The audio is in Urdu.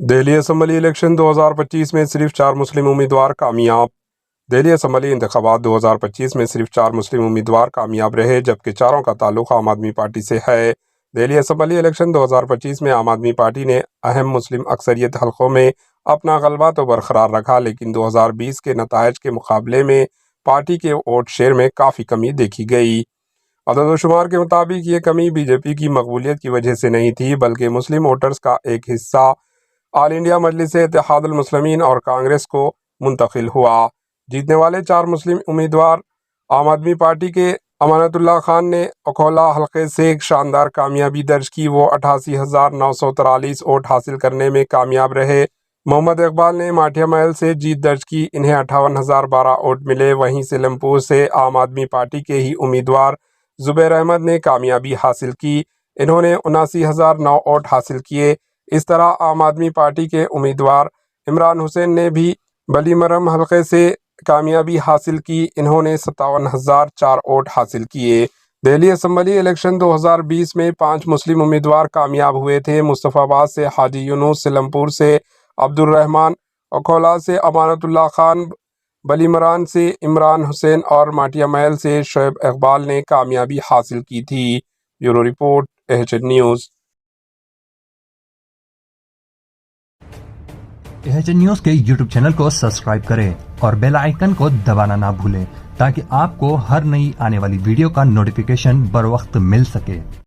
دہلی اسمبلی الیکشن 2025 میں صرف 4 مسلم امیدوار کامیاب۔ دہلی اسمبلی انتخابات 2025 میں صرف 4 مسلم امیدوار کامیاب رہے، جبکہ چاروں کا تعلق عام آدمی پارٹی سے ہے۔ دہلی اسمبلی الیکشن 2025 میں عام آدمی پارٹی نے اہم مسلم اکثریت حلقوں میں اپنا غلبہ تو برقرار رکھا، لیکن 2020 کے نتائج کے مقابلے میں پارٹی کے ووٹ شیئر میں کافی کمی دیکھی گئی۔ عدد و شمار کے مطابق یہ کمی بی جے پی کی مقبولیت کی وجہ سے نہیں تھی، بلکہ مسلم ووٹرز کا ایک حصہ آل انڈیا مجلس اتحاد المسلمین اور کانگریس کو منتقل ہوا۔ جیتنے والے 4 مسلم امیدوار عام آدمی پارٹی کے امانت اللہ خان نے اکولہ حلقے سے ایک شاندار کامیابی درج کی۔ وہ 88,943 ووٹ حاصل کرنے میں کامیاب رہے۔ محمد اقبال نے ماٹھیا محل سے جیت درج کی، انہیں 58,012 ووٹ ملے۔ وہیں سیلم پور سے عام آدمی پارٹی کے ہی امیدوار زبیر احمد نے کامیابی حاصل کی، انہوں نے 79,009 ووٹ حاصل کیے۔ اس طرح عام آدمی پارٹی کے امیدوار عمران حسین نے بھی بلی مرم حلقے سے کامیابی حاصل کی، انہوں نے 57,004 ووٹ حاصل کیے۔ دہلی اسمبلی الیکشن 2020 میں 5 مسلم امیدوار کامیاب ہوئے تھے۔ مصطفیٰ آباد سے حاجی یونس، سیلم پور سے عبد الرحمان، اکولہ سے امانت اللہ خان، بلی مران سے عمران حسین اور ماٹھیا محل سے شعیب اقبال نے کامیابی حاصل کی تھی۔ Bureau report, AHN news. AHN news کے یوٹیوب چینل کو سبسکرائب کریں اور بیل آئیکن کو دبانا نہ بھولیں تاکہ آپ کو ہر نئی آنے والی ویڈیو کا نوٹیفیکیشن بر وقت مل سکے۔